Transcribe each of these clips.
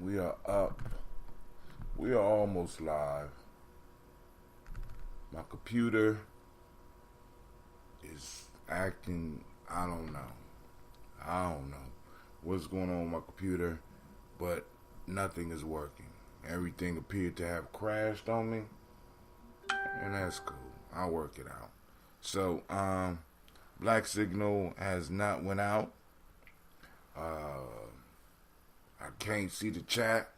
We are up. We are almost live. My computer is acting, I don't know. I don't know what's going on with my computer, but nothing is working. Everything appeared to have crashed on me, and that's cool. I'll work it out. So, Black Signal has not went out. I can't see the chat.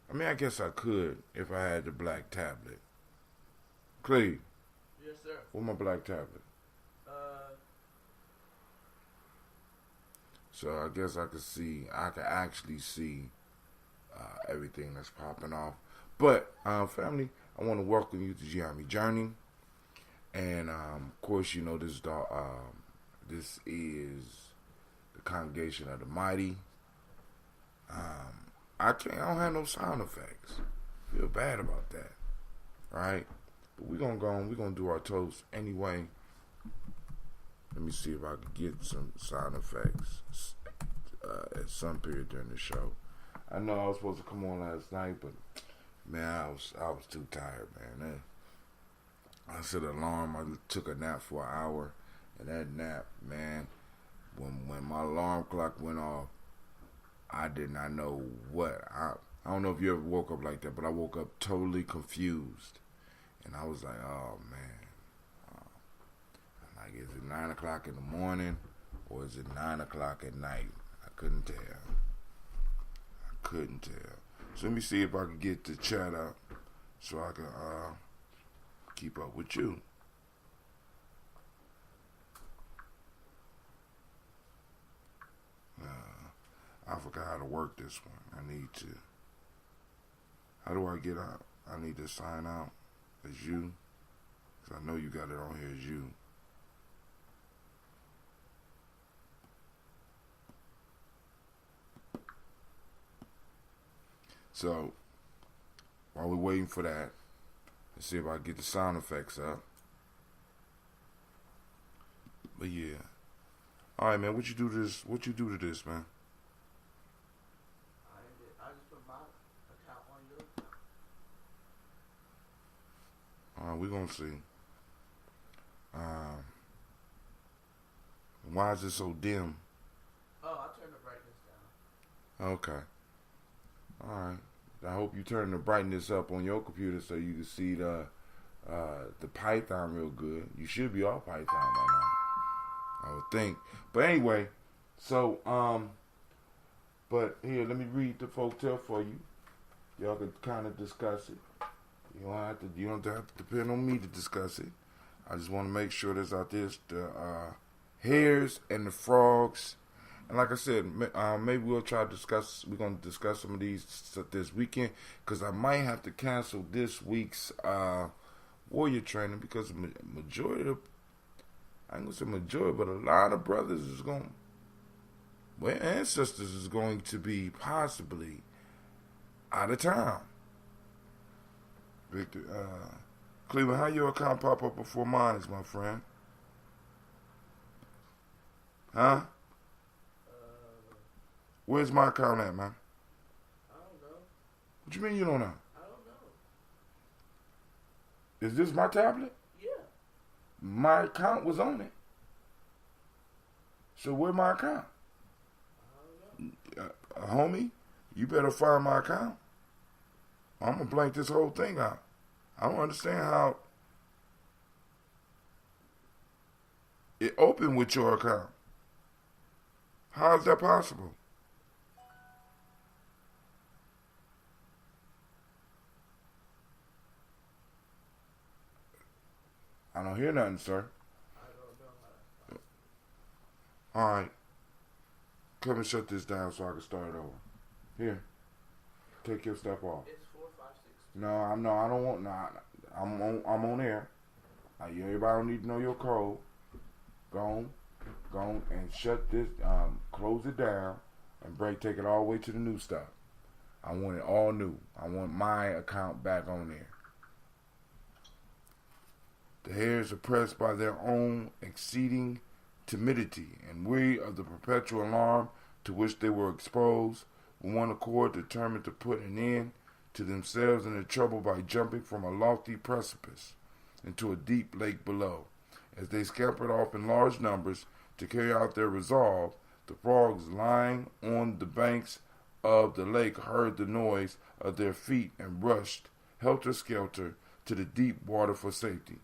I mean, I guess I could if I had the black tablet. Cleve. Yes, sir. Where's my black tablet? So I guess I could actually see everything that's popping off. But, family, I want to welcome you to Gye-Nyame Journey. And, of course, you know, this is the Congregation of the Mighty. I don't have no sound effects. Feel bad about that. Right? But we're gonna do our toast anyway. Let me see if I can get some sound effects at some period during the show. I know I was supposed to come on last night, but man, I was too tired, man. I set an alarm. I took a nap for an hour, and that nap, man, when my alarm clock went off, I did not know what. I don't know if you ever woke up like that, but I woke up totally confused. And I was like, oh, man. Like, is it 9 o'clock in the morning or is it 9 o'clock at night? I couldn't tell. So let me see if I can get the chat up so I can keep up with you. I forgot how to work this one. I need to. How do I get out? I need to sign out as you. Because I know you got it on here as you. So, while we're waiting for that, let's see if I can get the sound effects up. But yeah. Alright, man, what you do to this, man? I just put my account on your account. Alright, we're gonna see. Why is it so dim? Oh, I turned the brightness down. Okay. Alright. I hope you turn the brightness up on your computer so you can see the Python real good. You should be off Python by now, I would think. But anyway, so but here, let me read the folktale for you. Y'all can kind of discuss it. You don't have to depend on me to discuss it. I just want to make sure there's out there the hares and the frogs. And like I said, maybe we're going to discuss some of these this weekend, because I might have to cancel this week's warrior training, because I ain't going to say majority, but a lot of brothers ancestors is going to be possibly out of town. Victor, Cleveland, how your account pop up before mine is, my friend? Huh? Where's my account at, man? I don't know. What you mean you don't know? I don't know. Is this my tablet? Yeah. My account was on it. So where's my account? I don't know. Homie, you better find my account. I'm going to blank this whole thing out. I don't understand how it opened with your account. How is that possible? I don't hear nothing, sir. I don't know. All right. Come and shut this down so I can start it over. Here. Take your stuff off. It's 456. No, I don't want. I'm on air. Everybody don't need to know your code. Go on, and shut this. Close it down, and take it all the way to the new stuff. I want it all new. I want my account back on there. The hares oppressed by their own exceeding timidity and weary of the perpetual alarm to which they were exposed, with one accord, determined to put an end to themselves and their trouble by jumping from a lofty precipice into a deep lake below. As they scampered off in large numbers to carry out their resolve, the frogs lying on the banks of the lake heard the noise of their feet and rushed helter-skelter to the deep water for safety.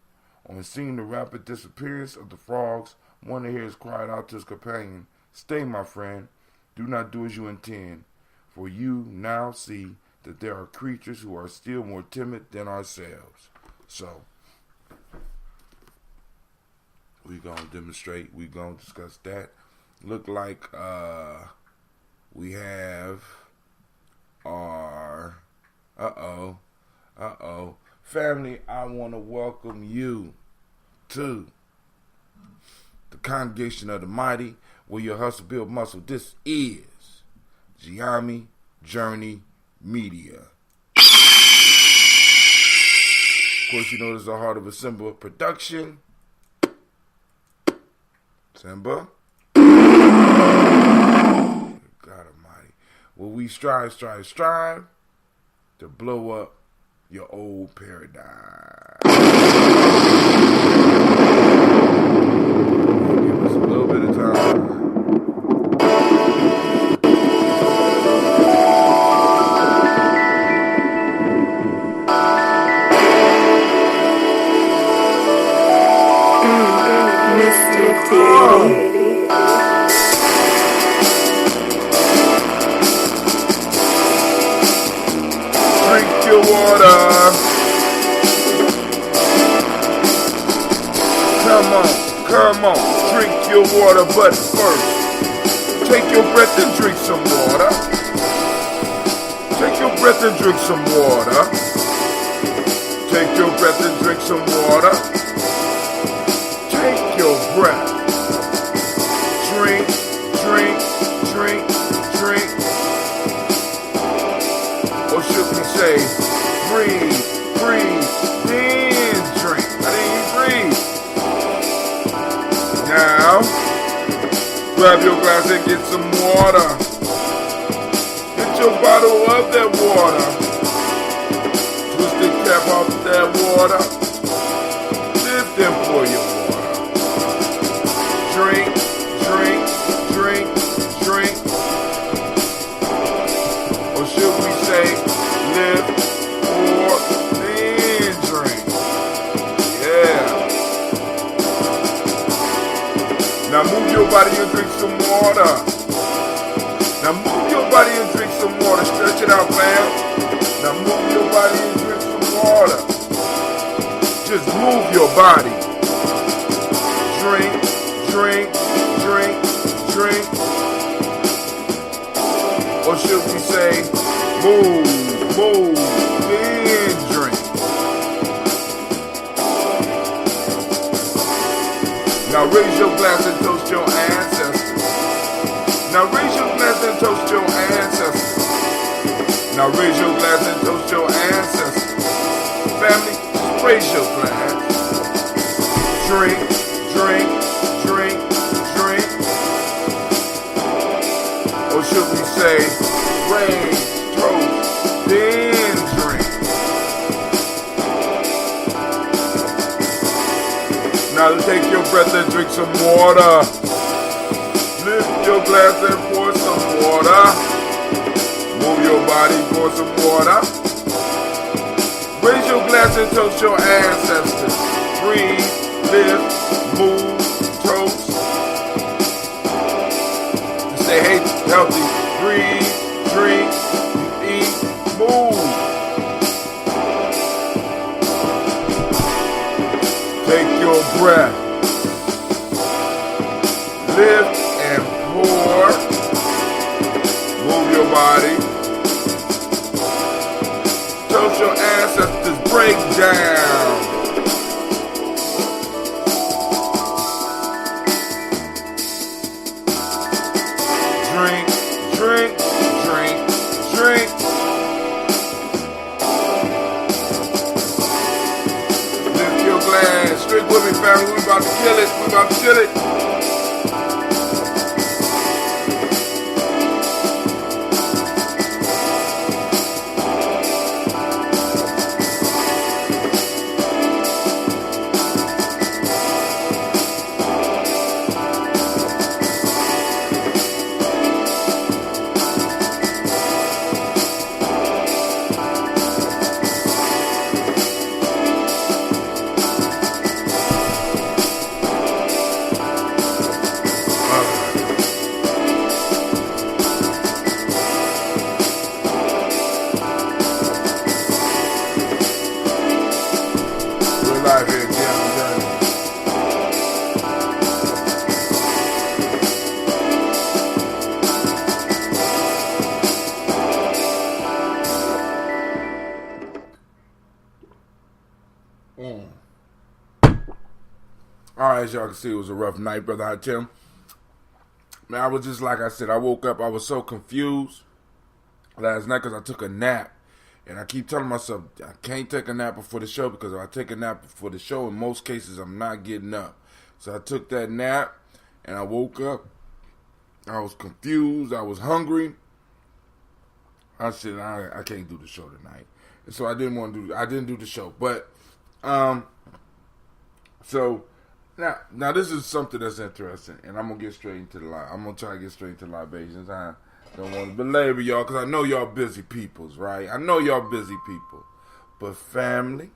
On seeing the rapid disappearance of the frogs, one of the hares cried out to his companion, "Stay, my friend, do not do as you intend, for you now see that there are creatures who are still more timid than ourselves." So, we're going to demonstrate, we're going to discuss that. Look like we have our, family, I want to welcome you to the Congregation of the Mighty, where your hustle build muscle. This is Gye-Nyame Journey Media. Of course, you know this is the Heart of a Simba production. Simba. God Almighty. Well, we strive to blow up your old paradigm. Give us a little bit of time. Drink your water. Come on, drink your water, but first, take your breath and drink some water. Take your breath and drink some water. Take your breath and drink some water. Take your breath. Drink. Or should we say, breathe, then drink. I didn't breathe. Now, grab your glass and get some water. Get your bottle of that water. Twist the cap off that water. Lift and pour your water. Drink. Or should we say, lift, pour, then drink. Yeah. Now move your body and drink some water. Stretch it out, fam. Now move your body and drink some water. Just move your body. Drink. Or should we say, move, then drink. Now raise your glass and toast your ancestors. Now raise your glass and toast your ancestors. Now raise your glass and toast your ancestors. Family, just raise your glass. Drink. Or should we say, raise, toast, then drink. Now take your breath and drink some water. Lift your glass and pour some water. Move your body, pour some water. Raise your glass and toast your ancestors. Breathe, lift, move, toast. Stay healthy. Breathe, drink, eat, move. Take your breath. Lift and pour. Move your body. Toast your ancestors. Break down. Drink. Lift your glass. Drink with me, family. We about to kill it. as y'all can see, it was a rough night, Brother Hot Tim. Man, I was just, like I said, I woke up, I was so confused last night because I took a nap. And I keep telling myself, I can't take a nap before the show, because if I take a nap before the show, in most cases, I'm not getting up. So I took that nap, and I woke up. I was confused. I was hungry. I said, I can't do the show tonight. And so I didn't do the show. But, so, now this is something that's interesting, and I'm going to get straight into the live. I'm going to try to get straight into libations. I don't want to belabor y'all, because I know y'all busy peoples, right? I know y'all busy people. But family,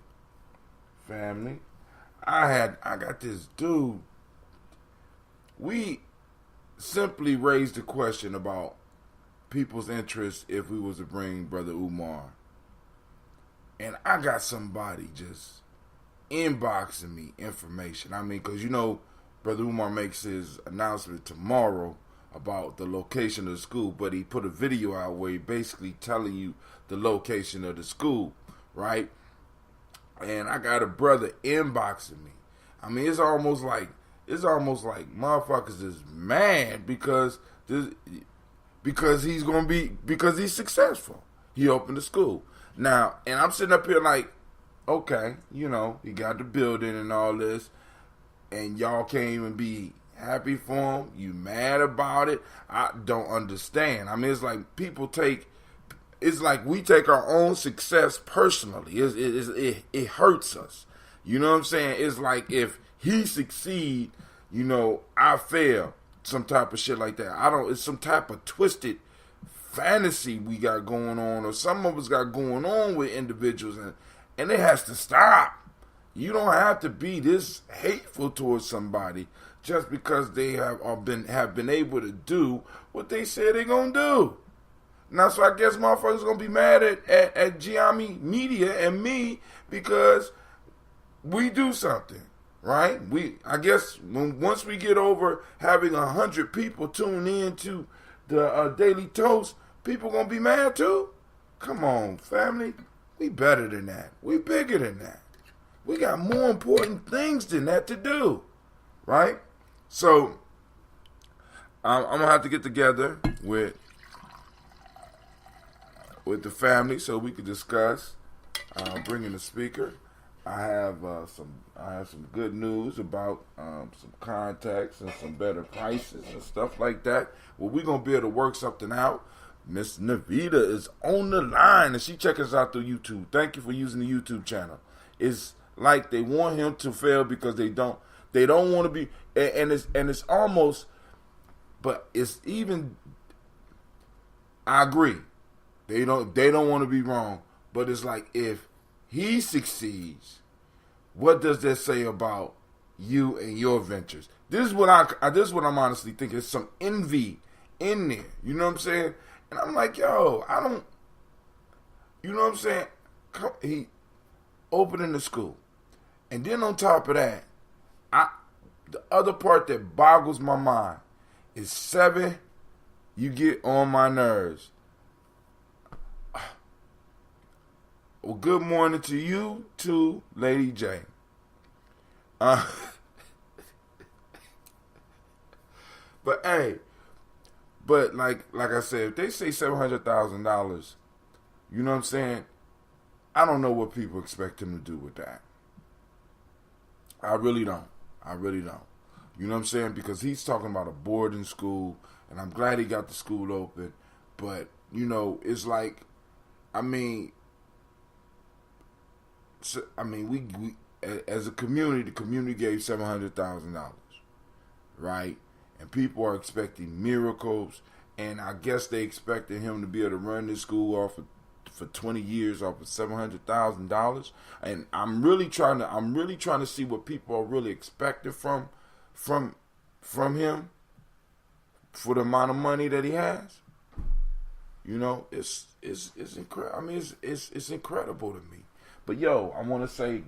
I got this dude. We simply raised the question about people's interest if we was to bring Brother Umar. And I got somebody just inboxing me information. I mean, because Brother Umar makes his announcement tomorrow about the location of the school, but he put a video out where he basically telling you the location of the school, right? And I got a brother inboxing me. I mean, it's almost like motherfuckers is mad because he's successful. He opened the school now, and I'm sitting up here like, okay, he got the building and all this, and y'all can't even be happy for him. You mad about it? I don't understand. I mean, it's like we take our own success personally. It hurts us. You know what I'm saying? It's like if he succeed, I fail. Some type of shit like that. It's some type of twisted fantasy we got going on, or some of us got going on with individuals, and it has to stop. You don't have to be this hateful towards somebody just because they have been able to do what they said they're gonna do. Now, so I guess motherfuckers gonna be mad at Gye-Nyame Media and me because we do something, right? I guess once we get over having 100 people tune in to the Daily Toast, people gonna be mad too. Come on, family, we better than that. We bigger than that. We got more important things than that to do, right? So, I'm going to have to get together with the family so we can discuss bringing the speaker. I have some good news about some contacts and some better prices and stuff like that. Well, we're going to be able to work something out. Miss Navita is on the line, and she checks us out through YouTube. Thank you for using the YouTube channel. It's like they want him to fail because they don't want to be, and it's almost, but it's even, I agree, they don't want to be wrong, but it's like if he succeeds, what does that say about you and your ventures? This is what I'm honestly thinking. There's some envy in there, you know what I'm saying? And I'm like, yo, I don't, you know what I'm saying? He opening the school. And then on top of that, the other part that boggles my mind is 7, you get on my nerves. Well, good morning to you too, Lady J. But hey, like I said, if they say $700,000, you know what I'm saying? I don't know what people expect him to do with that. I really don't. You know what I'm saying? Because he's talking about a boarding school, and I'm glad he got the school open. But, it's like, we as a community, the community gave $700,000, right? And people are expecting miracles, and I guess they expected him to be able to run this school off for 20 years off of $700,000, and I'm really trying to see what people are really expecting from him for the amount of money that he has. It's incredible. I mean, it's incredible to me. But yo, I want to say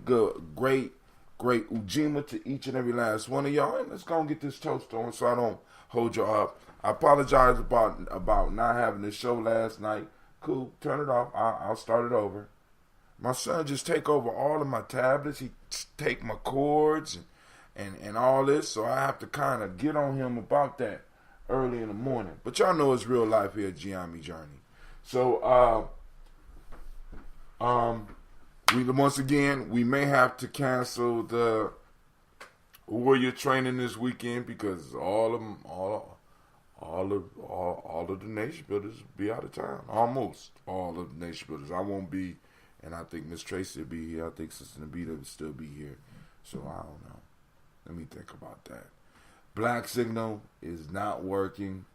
great Ujima to each and every last one of y'all, and let's go and get this toast on so I don't hold y'all up. I apologize about not having the show last night. Cool, turn it off. I'll start it over. My son just take over all of my tablets. He take my cords and all this. So I have to kind of get on him about that early in the morning. But y'all know it's real life here at Gye-Nyame Journey. So once again, we may have to cancel the Warrior training this weekend because all of the nation builders be out of town. Almost all of the nation builders. I won't be, and I think Miss Tracy will be here. I think Sister Nabita will still be here. So I don't know. Let me think about that. Black Signal is not working.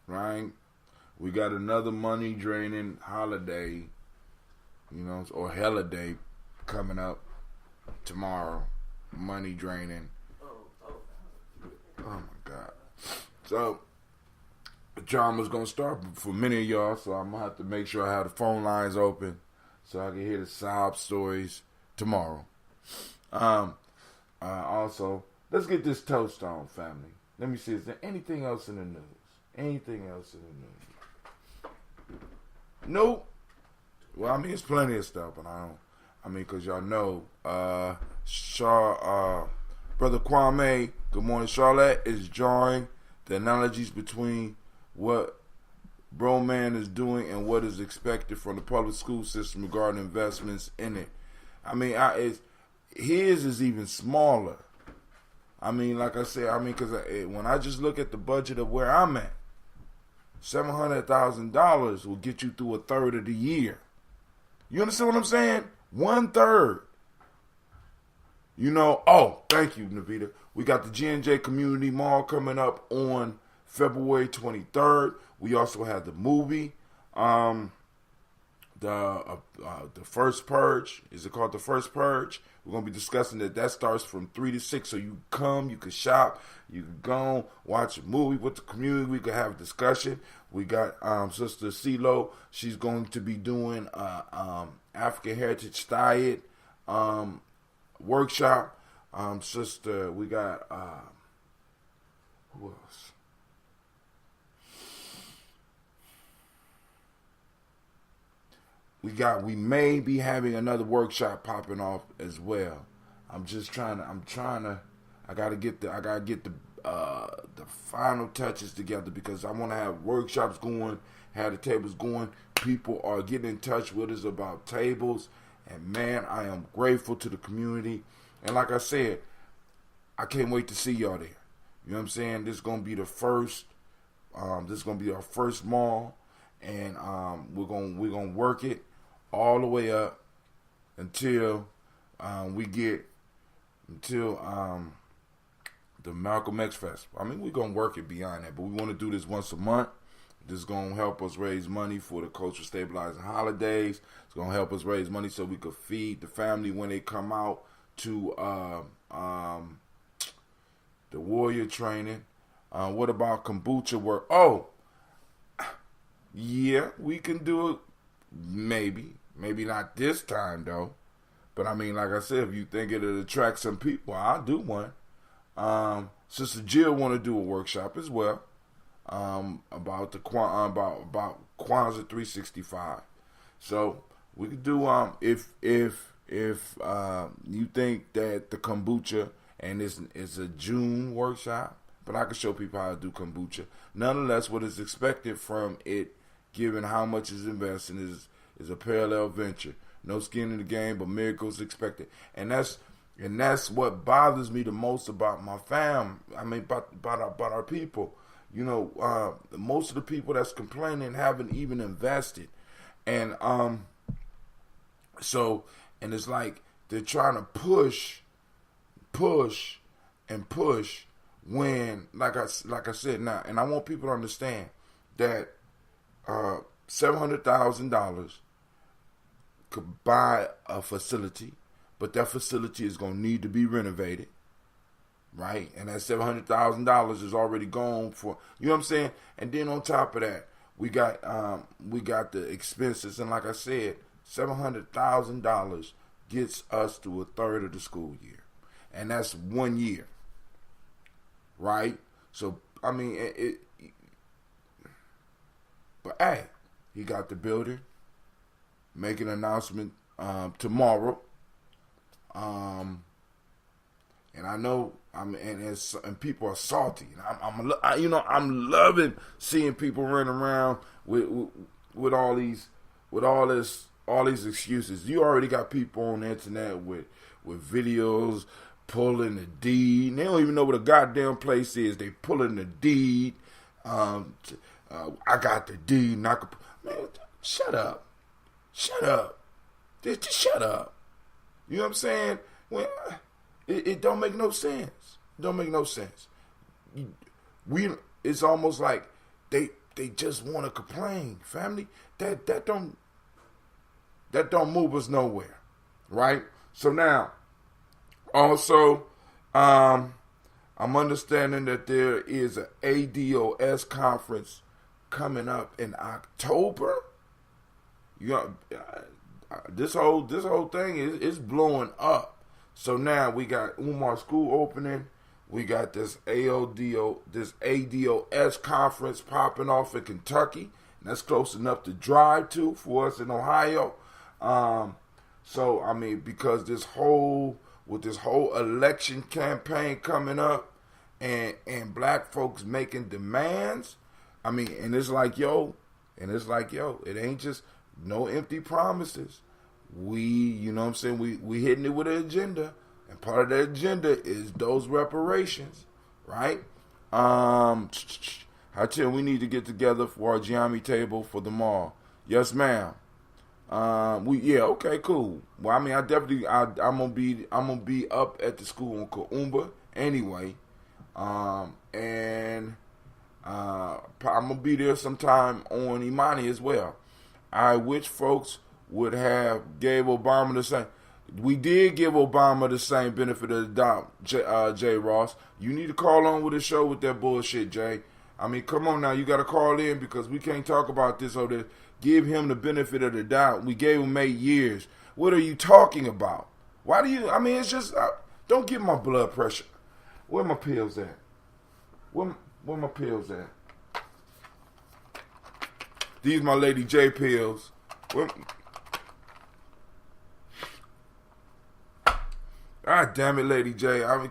Right? We got another money draining holiday, or holiday coming up tomorrow. Money draining. Oh my God. So the drama's gonna start for many of y'all, so I'm gonna have to make sure I have the phone lines open so I can hear the sob stories tomorrow. Also, let's get this toast on, family. Let me see, is there anything else in the news? Anything else in the news? Nope. Well, I mean, it's plenty of stuff, but because y'all know, Brother Kwame, good morning, Charlotte, is drawing the analogies between what Bro Man is doing and what is expected from the public school system regarding investments in it. I mean, his is even smaller. I mean, like I said, because when I just look at the budget of where I'm at, $700,000 will get you through a third of the year. You understand what I'm saying? 1/3. Thank you, Navita. We got the G&J Community Mall coming up on February 23rd. We also have the movie, the First Purge. Is it called The First Purge? We're going to be discussing that. That starts from 3 to 6. So you come, you can shop, you can go watch a movie with the community. We can have a discussion. We got Sister CeeLo. She's going to be doing African Heritage Diet workshop. Sister, we got who else? We may be having another workshop popping off as well. I gotta get the final touches together because I want to have workshops going, have the tables going. People are getting in touch with us about tables, and man, I am grateful to the community. And like I said, I can't wait to see y'all there. You know what I'm saying? This is gonna be the first. This is gonna be our first mall, and we're gonna work it all the way up until the Malcolm X Festival. I mean, we're gonna work it beyond that, but we want to do this once a month. This is gonna help us raise money for the cultural stabilizing holidays. It's gonna help us raise money so we could feed the family when they come out to the Warrior training. What about kombucha work? Oh, yeah, we can do it. Maybe not this time though. But I mean, like I said, if you think it'll attract some people, I'll do one. Sister Jill want to do a workshop as well about about Kwanzaa 365. So we could do if you think that the kombucha and it's a June workshop, but I can show people how to do kombucha. Nonetheless, what is expected from it, given how much is invested, is a parallel venture. No skin in the game, but miracles expected. And that's what bothers me the most about my fam. I mean, about our people. Most of the people that's complaining haven't even invested. And so it's like they're trying to push when, like I said now, and I want people to understand that $700,000 could buy a facility, but that facility is going to need to be renovated, right? And that $700,000 is already gone for, you know what I'm saying? And then on top of that, we got the expenses, and like I said, $700,000 gets us to a third of the school year, and that's 1 year, right? So I mean, but hey, he got the building. Make an announcement tomorrow. and I know and people are salty. And I'm loving seeing people run around with all these excuses. You already got people on the internet with videos pulling the deed. They don't even know what a goddamn place is. They pulling the deed. I got the deed. Man, shut up. Just shut up. You know what I'm saying? It don't make no sense. It don't make no sense. It's almost like they just want to complain, family. That don't move us nowhere, right? So now, also, I'm understanding that there is an ADOS conference coming up in October. This whole thing is blowing up. So now we got Umar School opening. We got this ADOS conference popping off in Kentucky. And that's close enough to drive to for us in Ohio. So I mean, because this whole election campaign coming up and black folks making demands, I mean, and it's like yo, it ain't just no empty promises. You know what I'm saying? We hitting it with an agenda, and part of the agenda is those reparations, right? I tell you, we need to get together for our Gye-Nyame table for the mall. Yes, ma'am. Okay, cool. Well, I mean, I'm gonna be up at the school in Kaumba anyway, and I'm gonna be there sometime on Imani as well. I wish folks would have gave Obama the same. We did give Obama the same benefit of the doubt, Jay Ross. You need to call on with a show with that bullshit, Jay. I mean, come on now. You got to call in because we can't talk about this over there. Give him the benefit of the doubt. We gave him 8 years. What are you talking about? Why do you, I mean, it's just, don't get my blood pressure. Where my pills at? Where my pills at? These my Lady J pills. God damn it, Lady J. I mean,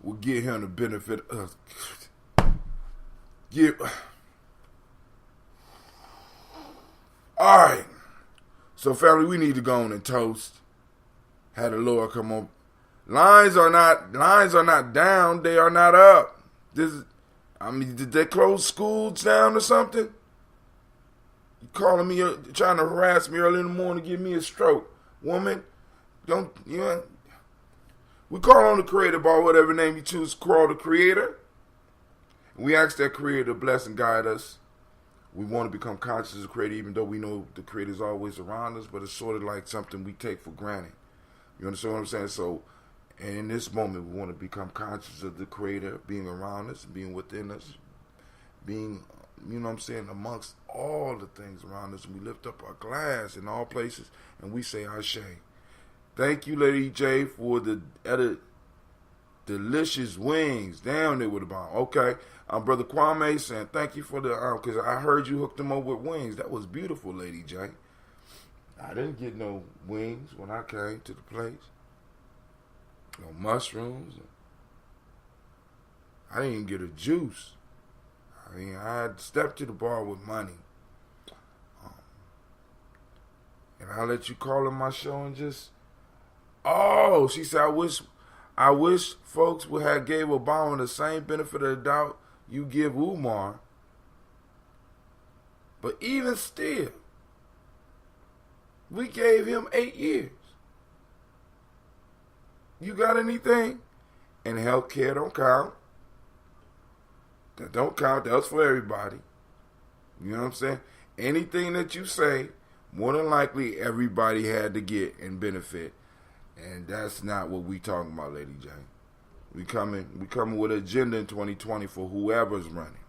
we'll give him the benefit of Alright. So family, we need to go on and toast. Had the Lord come on. Lines are not down, they are not up. Did they close schools down or something? You calling me, trying to harass me early in the morning, give me a stroke. Woman, we call on the Creator by whatever name you choose to call the Creator. We ask that Creator to bless and guide us. We want to become conscious of the Creator, even though we know the Creator is always around us, but it's sort of like something we take for granted. You understand what I'm saying? So, and in this moment, we want to become conscious of the Creator being around us, being within us, being, you know what I'm saying, amongst all the things around us. And we lift up our glass in all places, and we say, Ashe. Thank you, Lady J, for the delicious wings. Damn, they would have been. Okay. Brother Kwame saying, thank you for the, because I heard you hooked them up with wings. That was beautiful, Lady J. I didn't get no wings when I came to the place. No mushrooms. I didn't even get a juice. I mean, I had stepped to the bar with money. And I'll let you call on my show and just, she said, I wish folks would have gave Obama the same benefit of the doubt you give Umar. But even still, we gave him 8 years. You got anything? And healthcare don't count. That don't count. That's for everybody. You know what I'm saying? Anything that you say, more than likely everybody had to get and benefit. And that's not what we talking about, Lady J. We coming with an agenda in 2020 for whoever's running.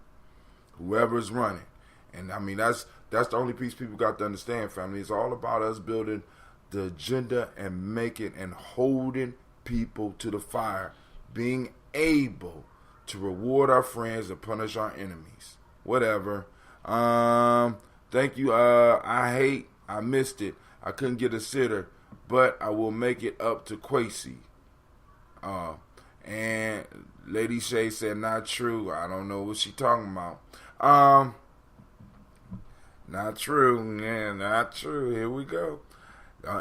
Whoever's running. And I mean, that's the only piece people got to understand, family. It's all about us building the agenda and making and holding people to the fire. Being able to reward our friends and punish our enemies. Whatever. Thank you. I missed it. I couldn't get a sitter, but I will make it up to Quasi. And Lady Shay said, not true. I don't know what she talking about. Not true. Yeah, not true. Here we go.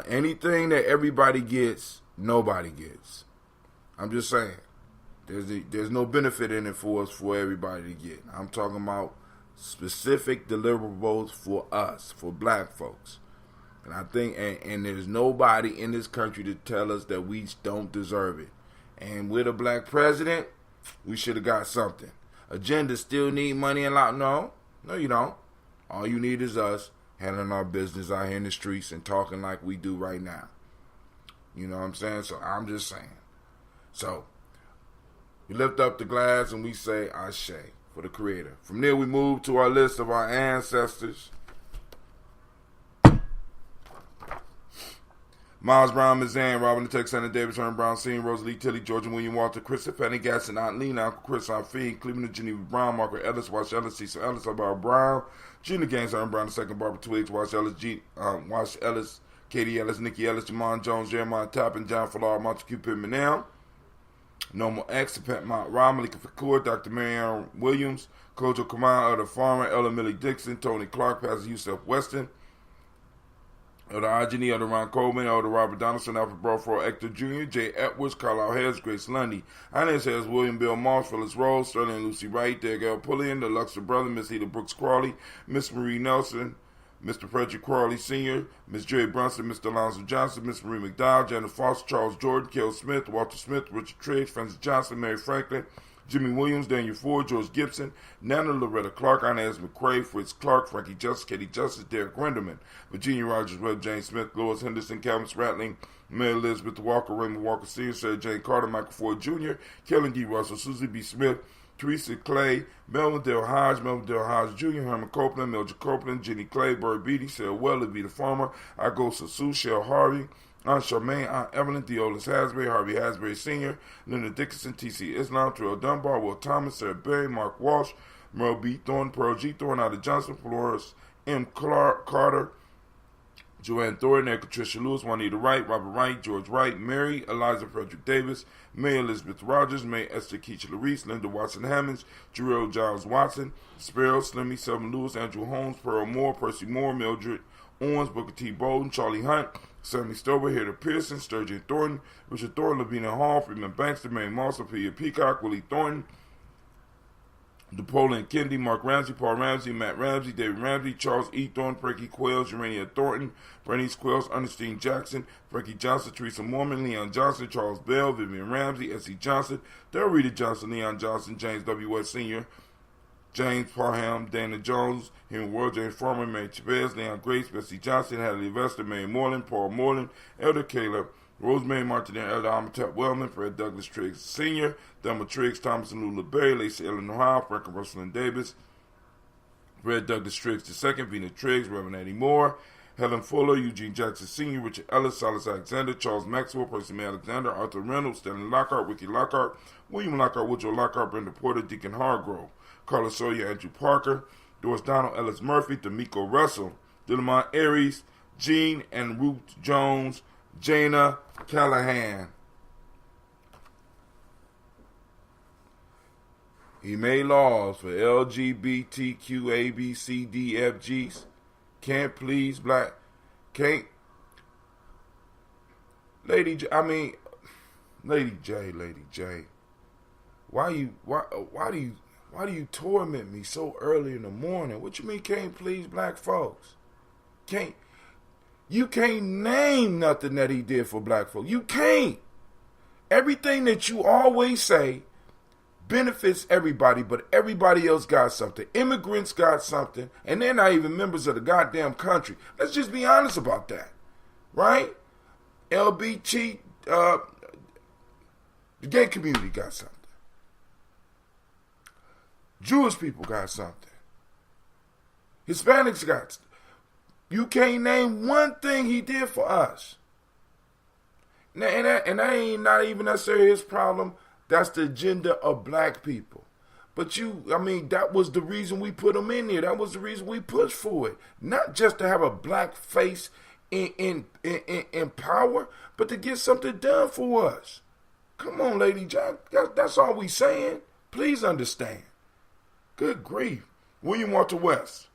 Anything that everybody gets, nobody gets. I'm just saying. There's no benefit in it for us, for everybody to get. I'm talking about specific deliverables for us, for black folks. And I think, and there's nobody in this country to tell us that we don't deserve it. And with a black president, we should have got something. Agendas still need money and lot. No, you don't. All you need is us handling our business out here in the streets and talking like we do right now. You know what I'm saying? So I'm just saying. So we lift up the glass and we say Ashe for the Creator. From there we move to our list of our ancestors. Miles Brown, Mizan, Robin the Texan, Davis, Herman Brown, Senior, Rosalie Tilly, Georgia William Walter, Christopher Fanny Gasson, Aunt Lena, Uncle Chris, Aunt Fee, Cleveland, Geneva Brown, Margaret Ellis, Wash Ellis, Cecil Ellis, Barbara Brown, Gina Gaines, Herman Brown II, Barbara Twiggs, Wash Ellis, Katie Ellis, Nikki Ellis, Jamon Jones, Jeremiah Toppin, John Falar, Montague Pittman now, Normal X, Pat Mount Ron, Malika Fakur, Dr. Marianne Williams, Kojo Kamal, Elder Farmer, Ella Millie Dixon, Tony Clark, Pastor Yusef Weston, Elder Ajani, Elder Ron Coleman, Elder Robert Donaldson, Alfred Brofro, Hector Jr., Jay Edwards, Carlisle Harris, Grace Lundy, Inez Harris, William Bill Moss, Phyllis Rose, Sterling and Lucy Wright, Derek L. Pullian, the Luxor Brother, Miss Heather Brooks Crawley, Miss Marie Nelson, Mr. Frederick Crawley Sr., Miss Jerry Brunson, Mr. Alonzo Johnson, Miss Marie McDowell, Janet Foster, Charles Jordan, Kel Smith, Walter Smith, Richard Triggs, Francis Johnson, Mary Franklin, Jimmy Williams, Daniel Ford, George Gibson, Nana Loretta Clark, Inez McCrae, Fritz Clark, Frankie Justice, Katie Justice, Derek Renderman, Virginia Rogers, Webb James Smith, Lois Henderson, Calvin Spratling, Mary Elizabeth Walker, Raymond Walker Sr., Sarah Jane Carter, Michael Ford Jr., Kellen D. Russell, Susie B. Smith, Teresa Clay, Melvin Dale Hodge Jr., Herman Copeland, Mildred Copeland, Jenny Clay, Bird Beatty, Sarah Weller, Vita Farmer, Agosa Sue, Shell Harvey, Aunt Charmaine, Aunt Evelyn, Theolis Hasbury, Harvey Hasbury Sr., Leonard Dickinson, T.C. Islam, Terrell Dunbar, Will Thomas, Sarah Berry, Mark Walsh, Merle B. Thorne, Pearl G. Thorne, Ida Johnson, Flores M. Carter, Joanne Thornton, Patricia Lewis, Juanita Wright, Robert Wright, George Wright, Mary, Eliza Frederick Davis, May Elizabeth Rogers, May Esther Keisha Larice, Linda Watson Hammonds, Jarrell Giles Watson, Sparrow, Slimmy, Selma Lewis, Andrew Holmes, Pearl Moore, Percy Moore, Mildred Owens, Booker T. Bolden, Charlie Hunt, Sammy Stover, Heather Pearson, Sturgeon Thornton, Richard Thornton, Lavina Hall, Freeman Bankston, Mary Moss, Sophia Peacock, Willie Thornton, DePaula and Kennedy, Mark Ramsey, Paul Ramsey, Matt Ramsey, David Ramsey, Charles E. Thornton, Frankie Quells, Urania Thornton, Bernice Quells, Ernestine Jackson, Frankie Johnson, Teresa Mormon, Leon Johnson, Charles Bell, Vivian Ramsey, S.E. Johnson, Del Rita Johnson, Leon Johnson, James W. West Sr., James Parham, Dana Jones, Henry Ward, James Farmer, Mary Chavez, Leon Grace, Bessie Johnson, Hadley Vester, Mary Moreland, Paul Moreland, Elder Caleb, Rosemary Martin, Elder Amitep Wellman, Fred Douglas Triggs Sr., Thelma Triggs, Thomas and Lula Berry, Lacey Ellen Ohio, Frank and Russell Davis, Fred Douglas Triggs II, Vina Triggs, Reverend Eddie Moore, Helen Fuller, Eugene Jackson Sr., Richard Ellis, Silas Alexander, Charles Maxwell, Percy May Alexander, Arthur Reynolds, Stanley Lockhart, Ricky Lockhart, William Lockhart, Woodrow Lockhart, Brenda Porter, Deacon Hargrove, Carlos Sawyer, Andrew Parker, Doris Donald, Ellis Murphy, D'Amico Russell, Dilamont Aries, Jean and Ruth Jones, Jana Callahan. He made laws for LGBTQ, A, B, C, D, F, G's. Can't please black. Can't. Lady J. Why do you torment me so early in the morning? What you mean can't please black folks? You can't name nothing that he did for black folks. You can't. Everything that you always say benefits everybody, but everybody else got something. Immigrants got something, and they're not even members of the goddamn country. Let's just be honest about that, right? LBT, the gay community got something. Jewish people got something. Hispanics got something. You can't name one thing he did for us. And that ain't not even necessarily his problem. That's the agenda of black people. But that was the reason we put him in there. That was the reason we pushed for it. Not just to have a black face in power, but to get something done for us. Come on, Lady John. That's all we saying. Please understand. Good grief. William Walter West,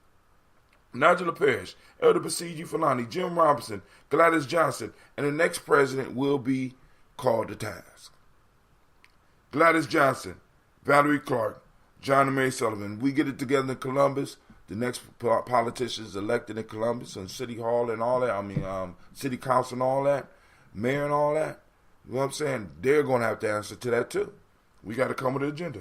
Nigel Parrish, Elder Basiji Fulani, Jim Robinson, Gladys Johnson, and the next president will be called to task. Gladys Johnson, Valerie Clark, John and Mary Sullivan. We get it together in Columbus. The next politicians elected in Columbus and City Hall and all that. City Council and all that. Mayor and all that. You know what I'm saying? They're going to have to answer to that too. We got to come with an agenda.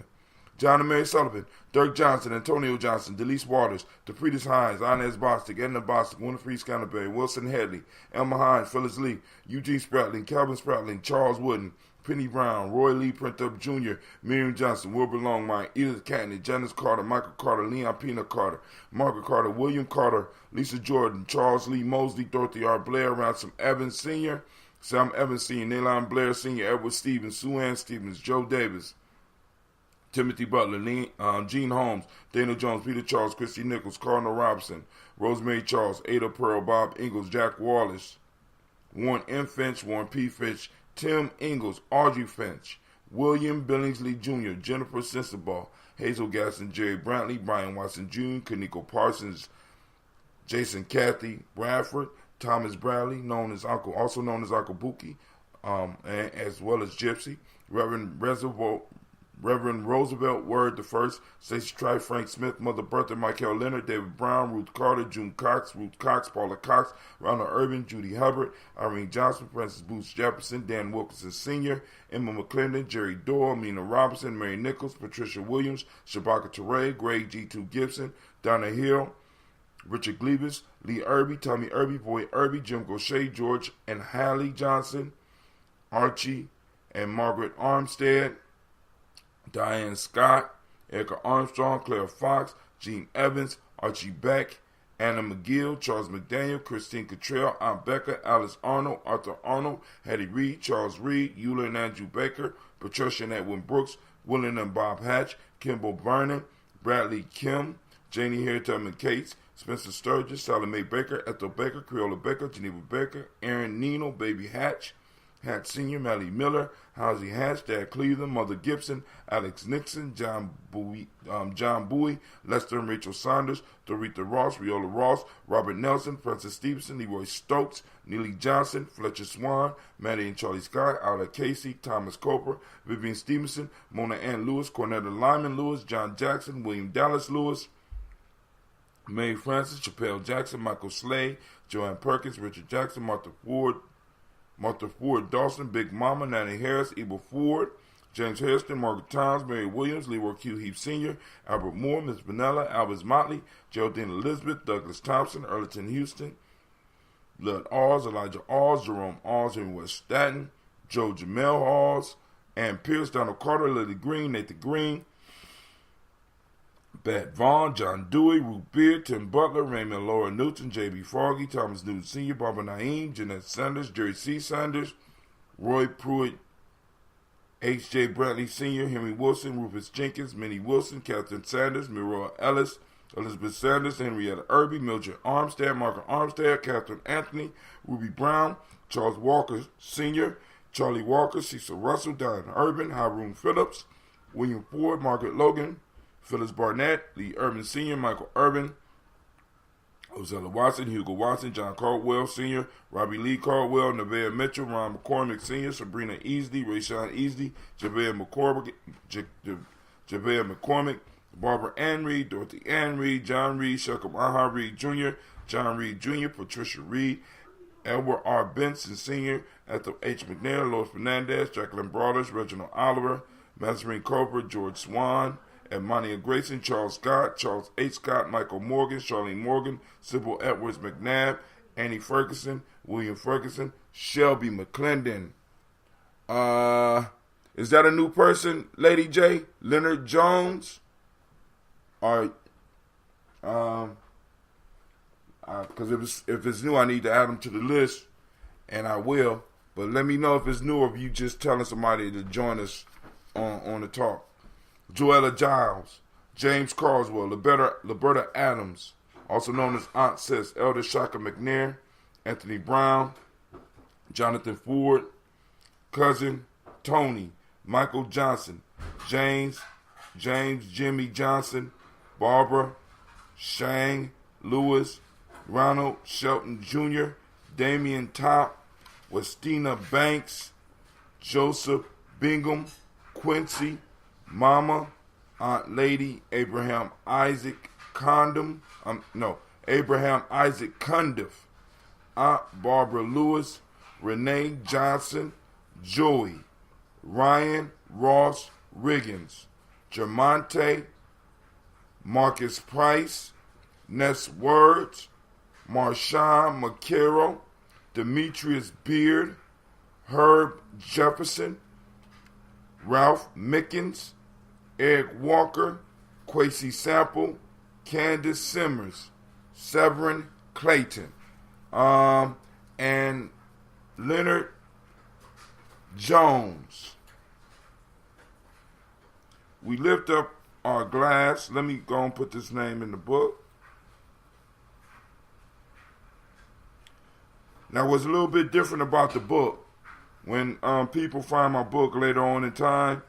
John and Mary Sullivan, Dirk Johnson, Antonio Johnson, Delise Waters, DePretis Hines, Inez Bostic, Edna Bostic, Winifred Scanterbury, Wilson Headley, Elma Hines, Phyllis Lee, Eugene Spratling, Calvin Spratling, Charles Wooden, Penny Brown, Roy Lee Printup Jr., Miriam Johnson, Wilbur Longmire, Edith Catney, Janice Carter, Michael Carter, Leon Pena Carter, Margaret Carter, William Carter, Lisa Jordan, Charles Lee Mosley, Dorothy R. Blair, Ransom Evans Sr., Sam Evans Sr., Naylon Blair Sr., Edward Stevens, Sue Ann Stevens, Joe Davis, Timothy Butler, Gene Holmes, Dana Jones, Peter Charles, Christy Nichols, Cardinal Robinson, Rosemary Charles, Ada Pearl, Bob Ingalls, Jack Wallace, Warren M. Finch, Warren P. Finch, Tim Ingalls, Audrey Finch, William Billingsley Jr., Jennifer Sensabaugh, Hazel Gaston, Jerry Brantley, Brian Watson Jr., Kaniko Parsons, Jason Cathy Bradford, Thomas Bradley, also known as Uncle Buki, as well as Gypsy, Reverend Roosevelt Word I, Stacey Tribe, Frank Smith, Mother Bertha, Michael Leonard, David Brown, Ruth Carter, June Cox, Ruth Cox, Paula Cox, Ronald Urban, Judy Hubbard, Irene Johnson, Francis Booth Jefferson, Dan Wilkinson Sr., Emma McClendon, Jerry Doyle, Mina Robinson, Mary Nichols, Patricia Williams, Shabaka Teray, Greg G2 Gibson, Donna Hill, Richard Gleavis, Lee Irby, Tommy Irby, Boy Irby, Jim Gaucher, George and Hallie Johnson, Archie and Margaret Armstead, Diane Scott, Erica Armstrong, Claire Fox, Gene Evans, Archie Beck, Anna McGill, Charles McDaniel, Christine Cottrell, Aunt Becca, Alice Arnold, Arthur Arnold, Hattie Reed, Charles Reed, Eula and Andrew Baker, Patricia and Edwin Brooks, William and Bob Hatch, Kimball Vernon, Bradley Kim, Janie Harrington Cates, Spencer Sturgis, Sally Mae Baker, Ethel Baker, Creola Baker, Geneva Baker, Aaron Nino, Baby Hatch Sr., Mally Miller, Housie Hatch, Dad Cleveland, Mother Gibson, Alex Nixon, John Bowie, Lester and Rachel Saunders, Dorita Ross, Riola Ross, Robert Nelson, Francis Stevenson, Leroy Stokes, Neely Johnson, Fletcher Swan, Maddie and Charlie Scott, Alda Casey, Thomas Coper, Vivian Stevenson, Mona Ann Lewis, Cornetta Lyman Lewis, John Jackson, William Dallas Lewis, Mae Francis, Chappelle Jackson, Michael Slade, Joanne Perkins, Richard Jackson, Martha Ford Dawson, Big Mama, Nanny Harris, Eva Ford, James Hairston, Margaret Times, Mary Williams, Leroy Q. Heath Sr., Albert Moore, Miss Vanilla, Albert Motley, Geraldine Elizabeth, Douglas Thompson, Erleton Houston, Lud Alls, Elijah Alls, Jerome Alls, Henry West Staten, Joe Jamel Alls, Ann Pierce, Donald Carter, Lily Green, Nathan Green, Bat Vaughn, John Dewey, Ruth Beard, Tim Butler, Raymond Laura Newton, J.B. Foggy, Thomas Newton Sr., Barbara Naeem, Jeanette Sanders, Jerry C. Sanders, Roy Pruitt, H.J. Brantley Sr., Henry Wilson, Rufus Jenkins, Minnie Wilson, Catherine Sanders, Miroa Ellis, Elizabeth Sanders, Henrietta Irby, Mildred Armstead, Margaret Armstead, Catherine Anthony, Ruby Brown, Charles Walker Sr., Charlie Walker, Cecil Russell, Diane Urban, Haroon Phillips, William Ford, Margaret Logan, Phyllis Barnett, Lee Urban Sr., Michael Urban, Ozella Watson, Hugo Watson, John Caldwell Sr., Robbie Lee Caldwell, Nevaeh Mitchell, Ron McCormick Sr., Sabrina Easley, Rayshawn Easley, Javea McCormick, Barbara Ann Reed, Dorothy Ann Reed, John Reed, Shechem Aha Reed Jr., John Reed Jr., Patricia Reed, Edward R. Benson Sr., Ethel H. McNair, Lois Fernandez, Jacqueline Broaders, Reginald Oliver, Mazarine Cooper, George Swan, Edmonia Grayson, Charles Scott, Charles H. Scott, Michael Morgan, Charlene Morgan, Sybil Edwards McNabb, Annie Ferguson, William Ferguson, Shelby McClendon. Is that a new person, Lady J? Leonard Jones? Or, because if it's new, I need to add them to the list, and I will. But let me know if it's new or if you just telling somebody to join us on the talk. Joella Giles, James Carswell, Liberta Adams, also known as Aunt Sis, Elder Shaka McNair, Anthony Brown, Jonathan Ford, Cousin, Tony, Michael Johnson, James Jimmy Johnson, Barbara, Shang, Lewis, Ronald Shelton Jr., Damian Top, Westina Banks, Joseph Bingham, Quincy, Mama, Aunt Lady, Abraham Isaac Cundiff, Aunt Barbara Lewis, Renee Johnson, Joey, Ryan Ross Riggins, Jermonte, Marcus Price, Ness Words, Marshawn McCarroll, Demetrius Beard, Herb Jefferson, Ralph Mickens, Eric Walker, Quasi Sample, Candace Simmers, Severin Clayton, and Leonard Jones. We lift up our glass. Let me go and put this name in the book. Now, what's a little bit different about the book, when people find my book later on in time,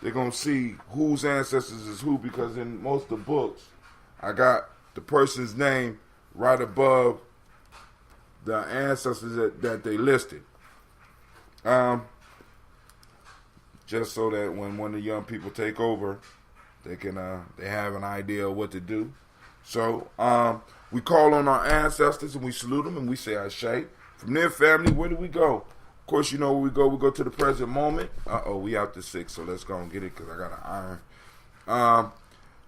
they're going to see whose ancestors is who, because in most of the books, I got the person's name right above the ancestors that they listed. Just so that when one of the young people take over, they have an idea of what to do. So we call on our ancestors and we salute them and we say Ashe. From there, family, where do we go? Of course, you know where we go. We go to the present moment. We out to 6, so let's go and get it because I got an iron.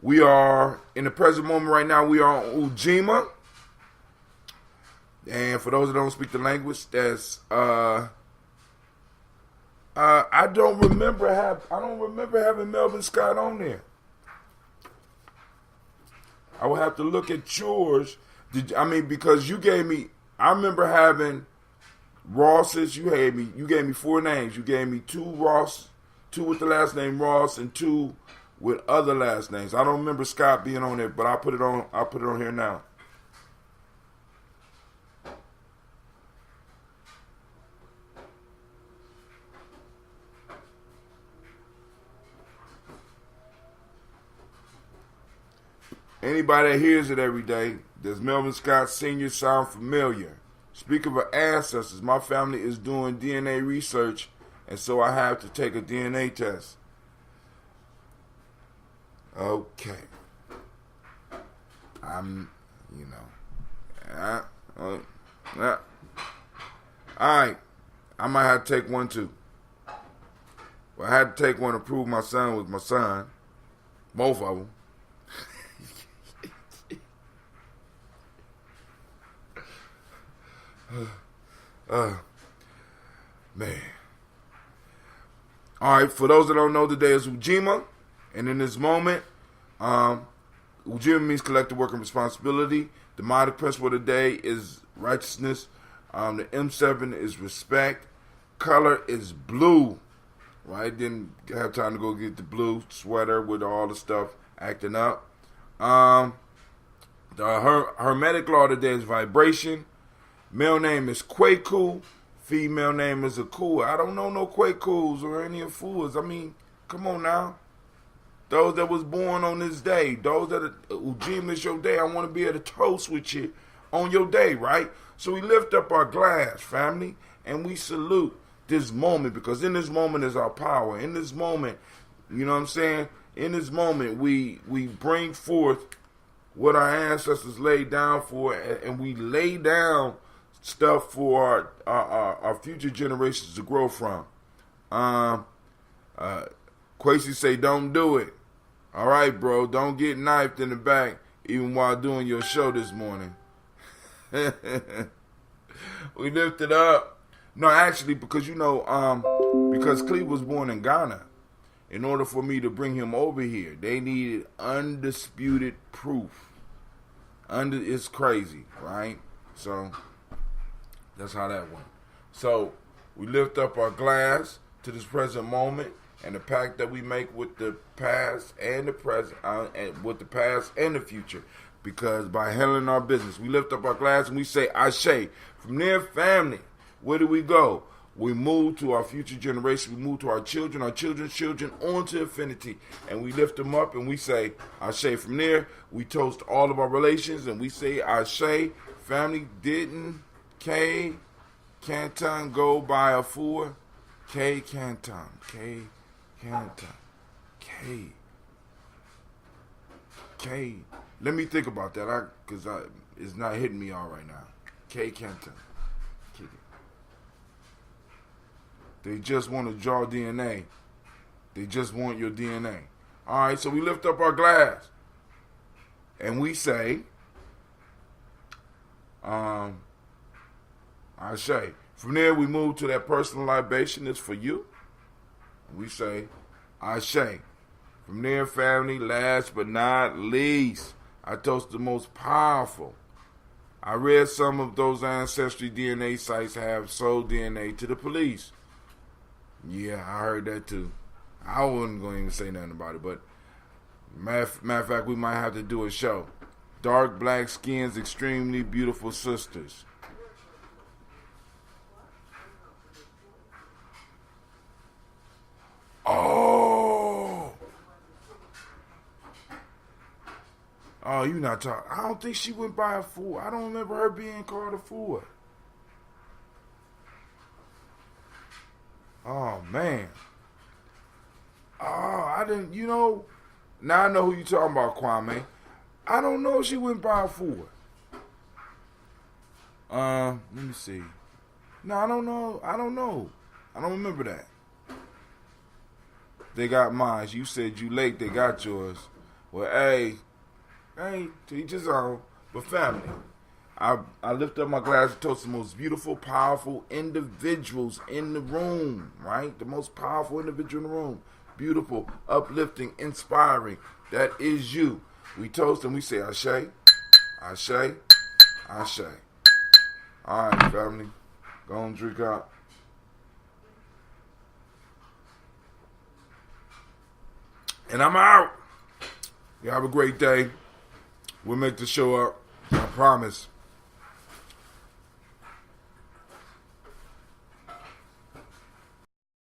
We are in the present moment right now. We are on Ujima. And for those that don't speak the language, that's I don't remember having Melvin Scott on there. I will have to look at yours. Because you gave me, I remember having Ross's. You gave me 4 names. You gave me 2 Ross, 2 with the last name Ross, and 2 with other last names. I don't remember Scott being on there, but I'll put it on here now. Anybody that hears it every day, does Melvin Scott Sr. sound familiar? Speaking of ancestors, my family is doing DNA research, and so I have to take a DNA test. Okay. Alright. I might have to take one too. Well, I had to take one to prove my son was my son. Both of them. Man. Alright, for those that don't know, today is Ujima. And in this moment, Ujima means collective work and responsibility. The demonic principle of the day is righteousness. The M7 is respect. Color is blue. Right? Didn't have time to go get the blue sweater with all the stuff acting up. The hermetic law today is vibration. Male name is Kwaku. Female name is Akua. I don't know no Kwakus or any Afuas. Come on now. Those that was born on this day, those that Ujima is your day, I want to be able to toast with you on your day, right? So we lift up our glass, family, and we salute this moment, because in this moment is our power. In this moment, you know what I'm saying? In this moment, we bring forth what our ancestors laid down for, and we lay down stuff for our future generations to grow from. Quasi say, don't do it. All right, bro, don't get knifed in the back even while doing your show this morning. We lifted up. No, actually, because because Cleve was born in Ghana. In order for me to bring him over here, they needed undisputed proof. It's crazy, right? So that's how that went. So we lift up our glass to this present moment and the pact that we make with the past and the present, and with the past and the future. Because by handling our business, we lift up our glass and we say Ashe. From there, family, where do we go? We move to our future generation. We move to our children's children, on to infinity. And we lift them up and we say, Ashe. From there, we toast all of our relations and we say, Ashe. Family, didn't K Canton go by a four? K Canton. K Canton. K. Let me think about that. Because it's not hitting me all right now. K Canton. They just want to draw DNA. They just want your DNA. All right, so we lift up our glass. And we say, Ashe. From there, we move to that personal libation. It's for you. We say, Ashe. From there, family, last but not least, I toast the most powerful. I read some of those ancestry DNA sites have sold DNA to the police. Yeah, I heard that too. I wasn't going to even say nothing about it, but matter of fact, we might have to do a show. Dark black skins, extremely beautiful sisters. Oh, you not talking. I don't think she went by a fool. I don't remember her being called a fool. Oh, man. Oh, I didn't, now I know who you talking about, Kwame. I don't know if she went by a fool. Let me see. No, I don't know. I don't remember that. They got mine. You said you late, they got yours. Well, hey, to each his own. But family, I lift up my glass to toast the most beautiful, powerful individuals in the room, right? The most powerful individual in the room. Beautiful, uplifting, inspiring. That is you. We toast and we say, Ashe, Ashe, Ashe. All right, family. Go and drink up. And I'm out. You have a great day. We'll make the show up. I promise.